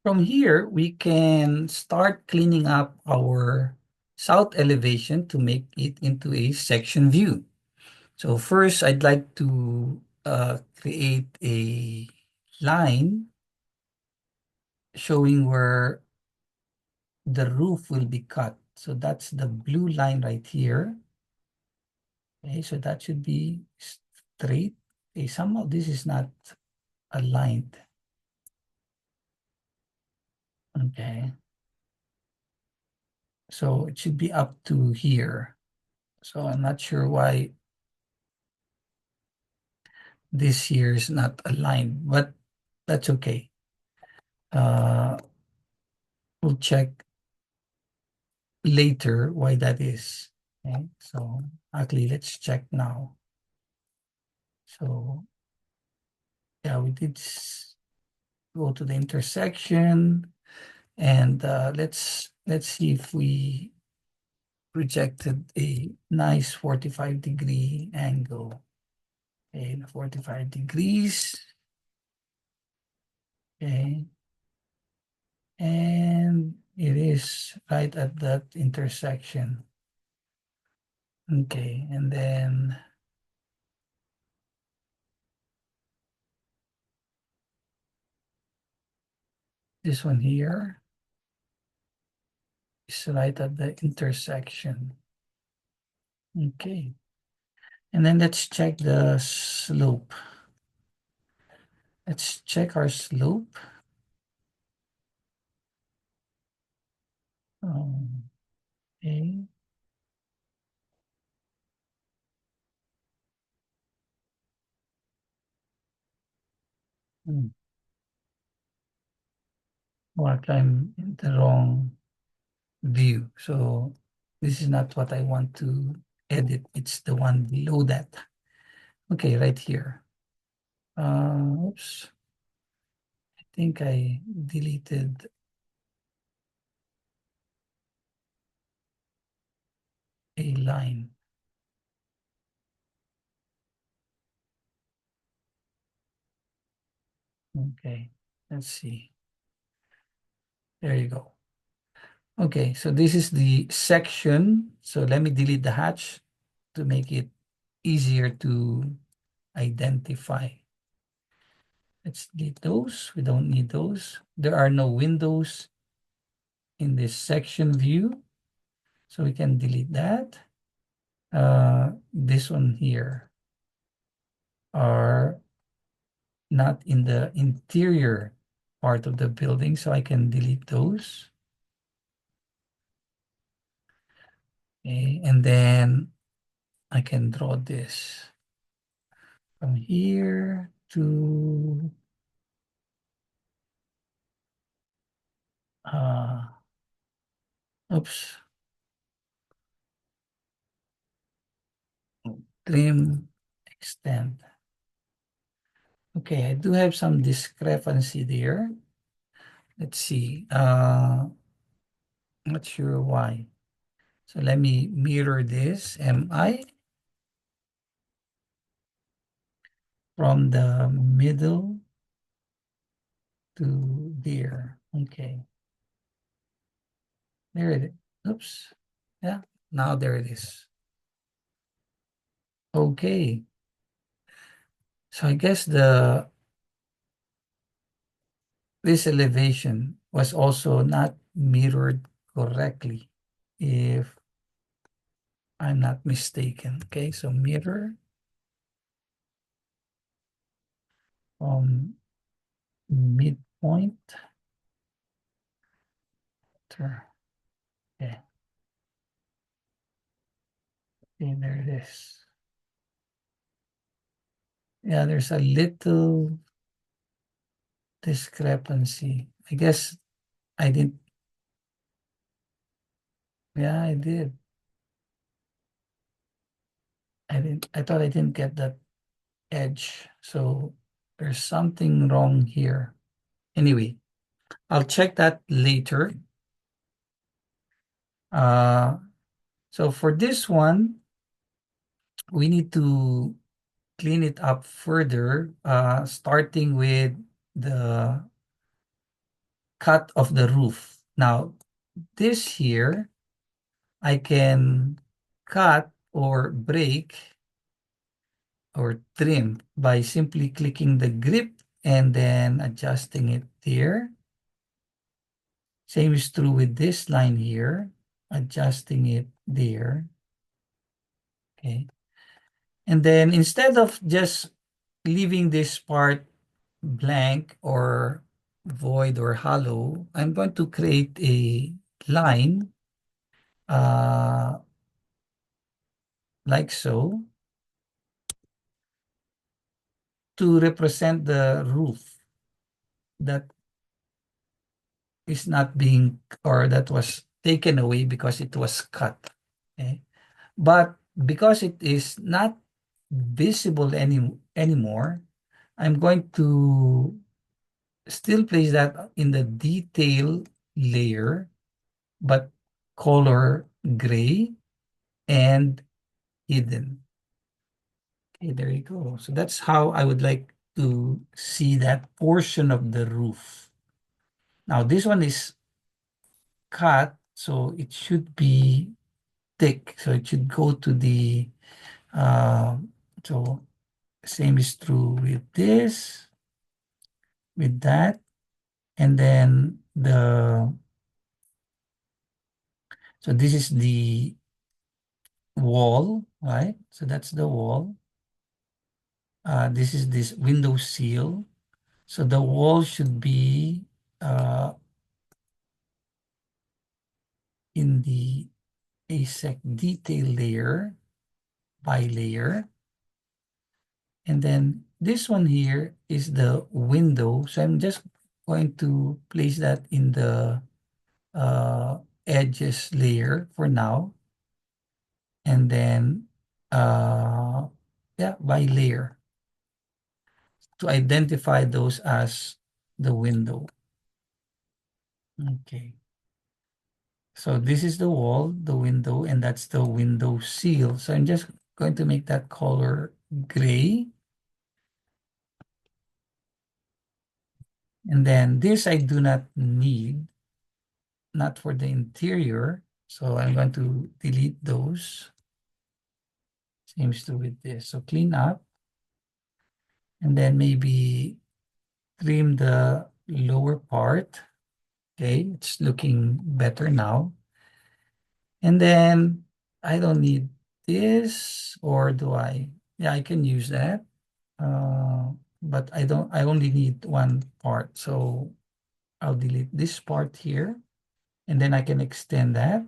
From here, we can start cleaning up our south elevation to make it into a section view. So first, I'd like to create a line showing where the roof will be cut. So that's the blue line right here. Okay, so that should be straight. Okay, somehow this is not aligned. Okay, so it should be up to here. So I'm not sure why this here is not aligned, but that's okay. Uh, we'll check later why that is. Okay, so actually, let's check now. So yeah, we did go to the intersection, and let's see if we projected a nice 45-degree angle. Okay, 45 degrees. Okay, and it is right at that intersection. Okay, and then this one here is right at the intersection. Okay, and then let's check the slope. Let's check our slope. Okay. Hmm. What, I'm in the wrong view. So this is not what I want to edit. It's the one below that. Okay, right here. Oops. I think I deleted a line. Okay, let's see. There you go. Okay, so this is the section. So let me delete the hatch to make it easier to identify. Let's delete those. We don't need those. There are no windows in this section view, so we can delete that. This one here are not in the interior part of the building, so I can delete those. Okay, and then I can draw this from here to oops, trim, extend. Okay, I do have some discrepancy there. Let's see. Not sure why. So let me mirror this MI from the middle to there. Okay, there it is. Oops. Yeah, now there it is. Okay. So I guess this elevation was also not mirrored correctly, if I'm not mistaken. Okay, so mirror from midpoint. Okay, okay, there it is. Yeah, there's a little discrepancy. I guess I didn't. Yeah, I did. I didn't. I thought I didn't get that edge. So there's something wrong here. Anyway, I'll check that later. Uh, so for this one, we need to clean it up further, starting with the cut of the roof. Now, this here, I can cut or break or trim by simply clicking the grip and then adjusting it there. Same is true with this line here, adjusting it there. Okay. And then instead of just leaving this part blank or void or hollow, I'm going to create a line like so to represent the roof that is not being, or that was taken away because it was cut. Okay. But because it is not visible anymore, I'm going to still place that in the detail layer, but color gray and hidden. Okay, there you go. So that's how I would like to see that portion of the roof. Now this one is cut, so it should be thick. So it should go to the, uh, so same is true with this, with that. And then so this is the wall, right? So that's the wall. This is this window sill. So the wall should be uh, in the ASEC detail layer by layer. And then this one here is the window. So I'm just going to place that in the edges layer for now. And then, yeah, by layer to identify those as the window. Okay. So this is the wall, the window, and that's the window seal. So I'm just going to make that color gray. And then this I do not need, not for the interior. So I'm going to delete those. Same is true with this. So clean up. And then maybe trim the lower part. Okay, it's looking better now. And then I don't need this, or do I? Yeah, I can use that. But I only need one part. So I'll delete this part here, and then I can extend that.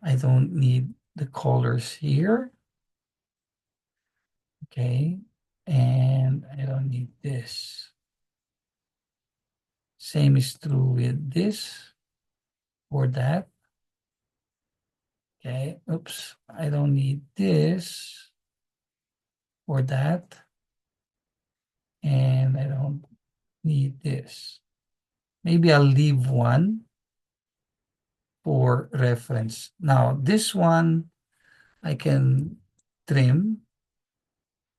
I don't need the colors here. Okay. And I don't need this. Same is true with this or that. Okay. Oops. I don't need this or that. And I don't need this. Maybe I'll leave one for reference. Now, this one I can trim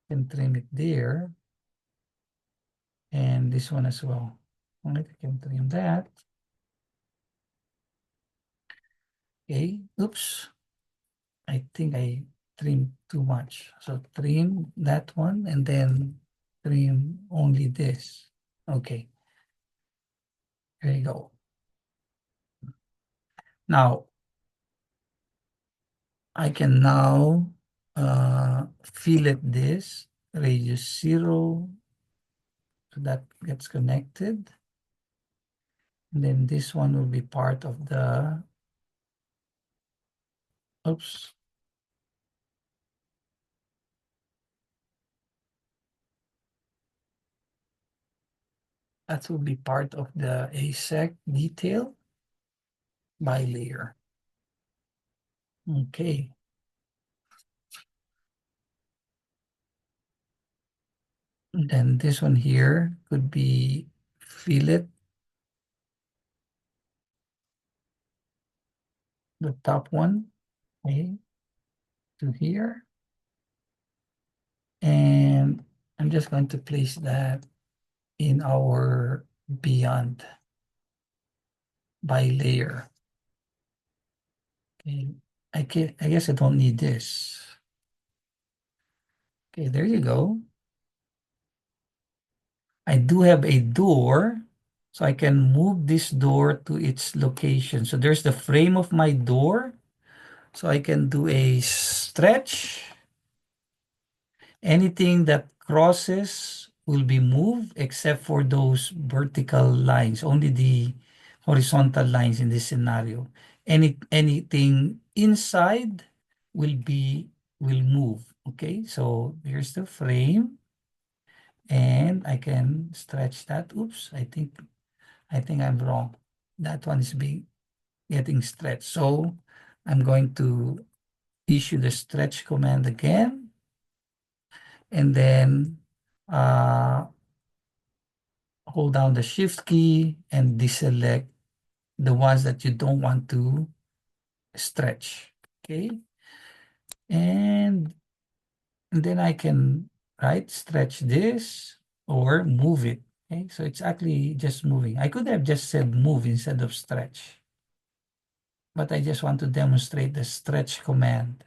it there, and this one as well. All right, I can trim that. Okay, oops. I think I trimmed too much. So trim that one and then trim only this. Okay, there you go. Now, I can now fillet this, radius 0, so that gets connected. And then this one will be part of the, oops. That will be part of the ASEC detail by layer. Okay. And then this one here could be fillet, the top one, okay, to here. And I'm just going to place that in our beyond. by layer. Okay, I guess I don't need this. Okay, there you go. I do have a door, so I can move this door to its location. So there's the frame of my door. So I can do a stretch. Anything that crosses will be moved except for those vertical lines, only the horizontal lines in this scenario. Anything inside will move. Okay, so here's the frame and I can stretch that. Oops, I think I'm wrong. That one is getting stretched. So I'm going to issue the stretch command again, and then uh, hold down the shift key and deselect the ones that you don't want to stretch. Okay, and, and then I can stretch this or move it. Okay, so it's actually just moving. I could have just said move instead of stretch, but I just want to demonstrate the stretch command.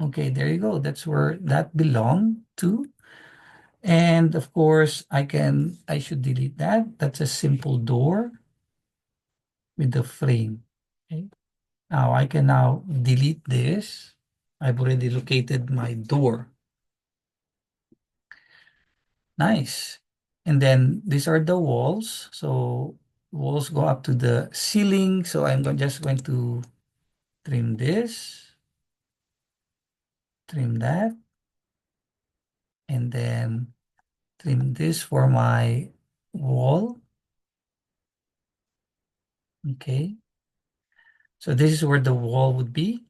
Okay, there you go. That's where that belong to. And of course, I should delete that. That's a simple door with the frame. Okay. Now I can now delete this. I've already located my door. Nice. And then these are the walls. So walls go up to the ceiling. So just going to trim this, trim that, and then trim this for my wall. Okay. So this is where the wall would be.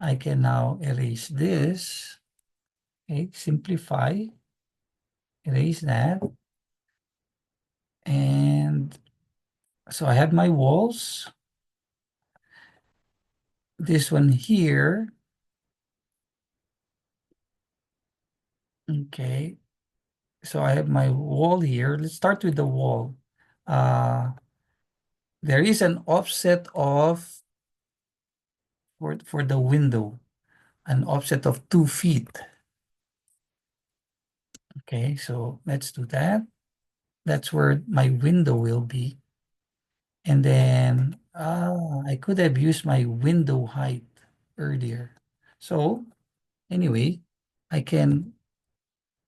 I can now erase this. Okay, simplify, erase that. And so I have my walls. This one here. Okay. So I have my wall here. Let's start with the wall. Uh, there is an offset of, for the window, an offset of 2 feet. Okay, so let's do that. That's where my window will be. And then I could have used my window height earlier. So anyway, I can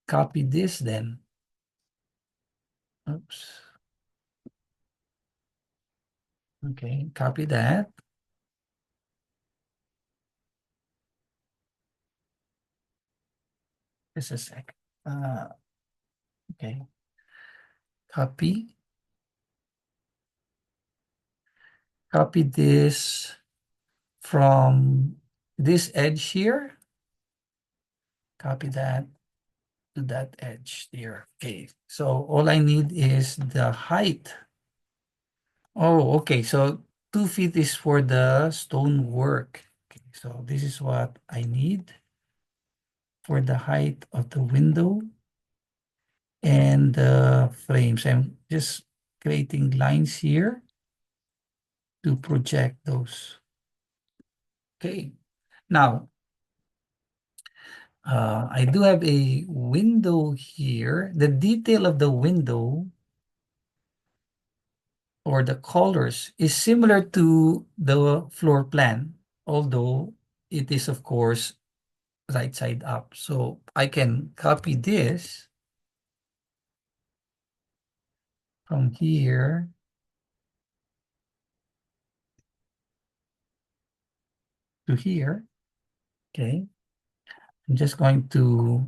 copy this then. Oops. Okay, copy that. Just a sec. Okay, copy. Copy this from this edge here. Copy that to that edge there. Okay, so all I need is the height. Oh, okay, so 2 feet is for the stone work. Okay, so this is what I need for the height of the window and the frames. I'm just creating lines here to project those. Okay, now I do have a window here. The detail of the window or the colors is similar to the floor plan, although it is, of course, right side up. So I can copy this from here to here. Okay. I'm just going to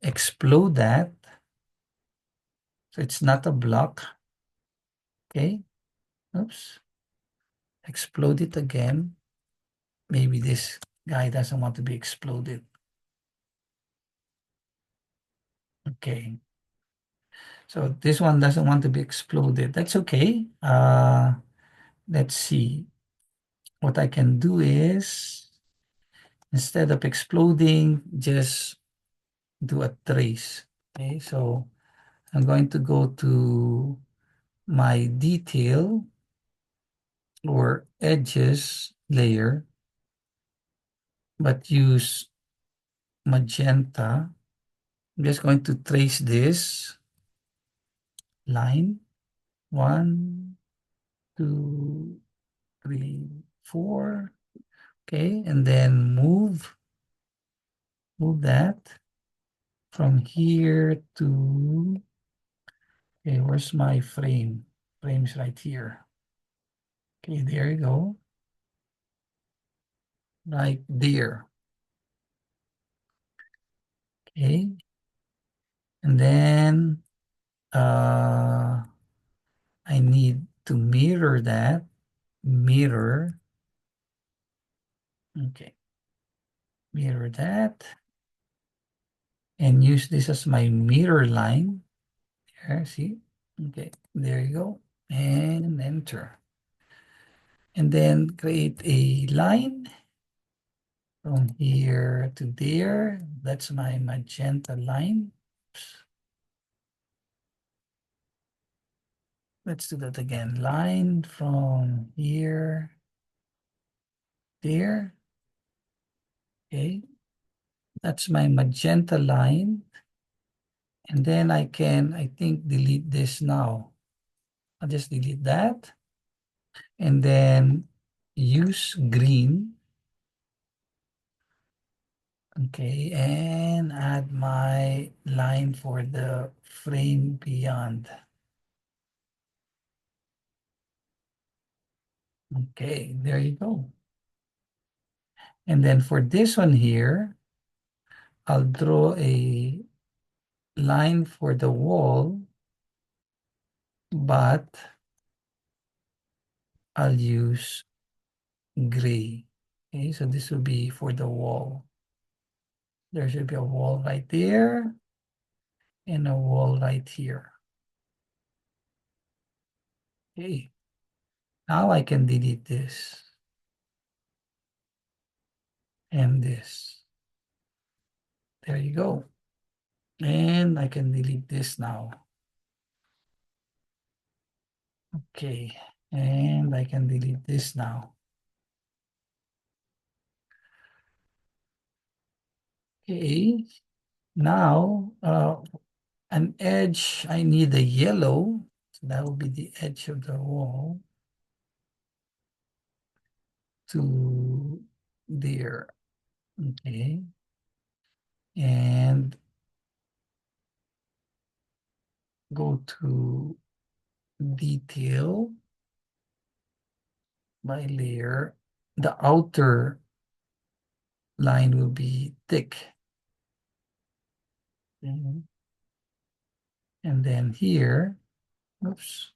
explode that. So it's not a block. Okay. Oops. Explode it again. Maybe this guy doesn't want to be exploded. Okay. So this one doesn't want to be exploded. That's okay. Let's see. What I can do is, instead of exploding, just do a trace. Okay, so I'm going to go to my detail or edges layer, but use magenta. I'm just going to trace this line. 1, 2, 3, 4. Okay, and then move that from here to, okay, where's my frame? Frame's right here. Okay, there you go. Right there. Okay. And then I need to mirror that. Mirror. Okay. Mirror that. And use this as my mirror line. There, see? Okay, there you go. And enter. And then create a line from here to there. That's my magenta line. Oops. Let's do that again. Line from here, there. Okay. That's my magenta line. And then I can, I think, delete this now. I'll just delete that. And then use green. Okay, and add my line for the frame beyond. Okay, there you go. And then for this one here, I'll draw a line for the wall, but I'll use gray. Okay, so this will be for the wall. There should be a wall right there and a wall right here. Okay, now I can delete this and this. There you go. And I can delete this now. Okay, and I can delete this now. Okay, now an edge, I need a yellow. So that will be the edge of the wall to there. Okay, and go to detail by layer. The outer line will be thick. Mhm. And then here, oops,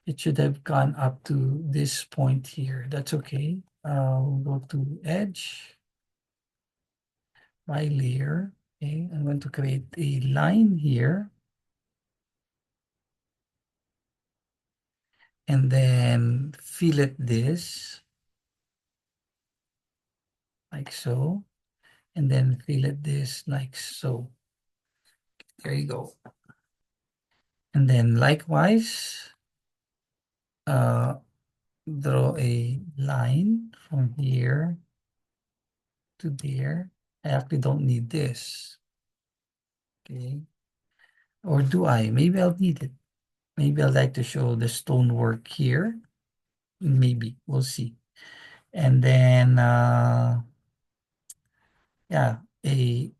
it should have gone up to this point here. That's okay. We'll go to edge by layer. Okay, I'm going to create a line here. And then fillet this like so. And then fillet this like so. There you go. And then likewise, draw a line from here to there. I actually don't need this. Okay. Or do I? Maybe I'll need it. Maybe I'd like to show the stonework here. Maybe. We'll see. And then, yeah, a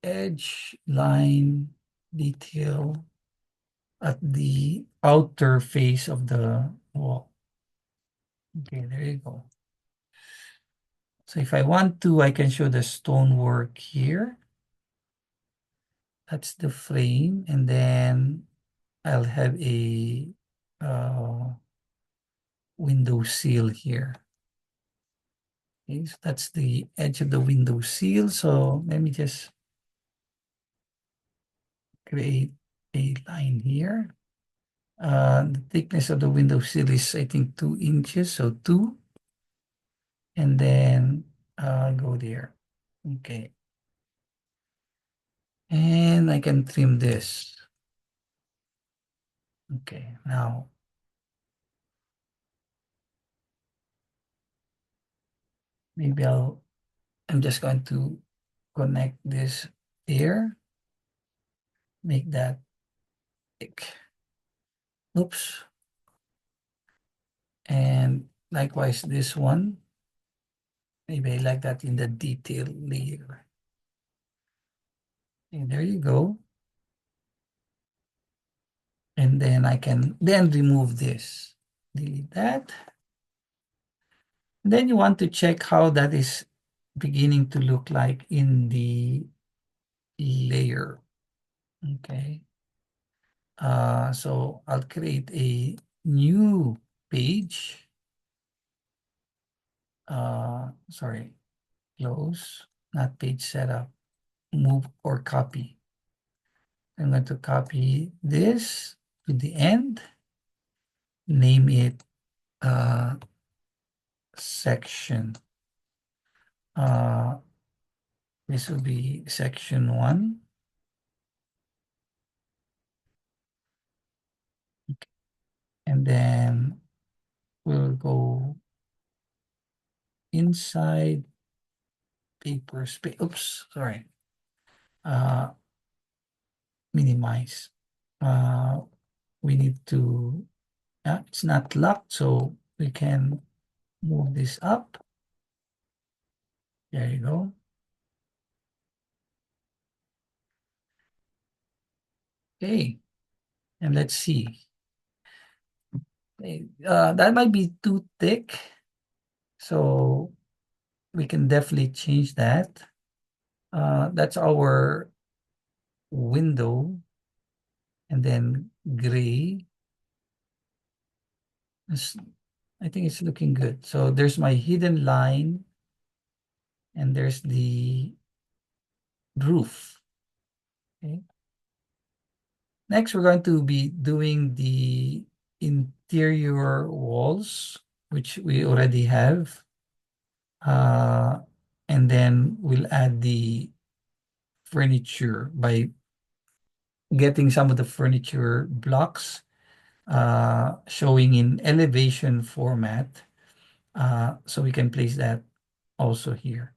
edge line detail at the outer face of the wall. Okay, there you go. So if I want to, I can show the stonework here. That's the frame. And then I'll have a window sill here. Okay, so that's the edge of the window sill. So let me just create a line here. The thickness of the window sill is, I think, 2 inches. So 2. And then go there. Okay. And I can trim this. Okay, now maybe I'm just going to connect this here, make that thick. Oops. And likewise, this one, maybe I like that in the detail layer. And there you go. And then I can then remove this, delete that. And then you want to check how that is beginning to look like in the layer. Okay. So I'll create a new page. Sorry, close, not page setup, move or copy. I'm going to copy this to the end, name it uh, section. Uh, this will be section 1. And then we'll go inside paper space. Oops, sorry. Uh, Minimize. Uh, we need to, it's not locked, so we can move this up. There you go. Okay, and let's see. That might be too thick, so we can definitely change that. That's our window, and then gray. I think it's looking good. So there's my hidden line, and there's the roof. Okay. Next, we're going to be doing the interior walls, which we already have. Uh, and then we'll add the furniture by getting some of the furniture blocks showing in elevation format. So we can place that also here.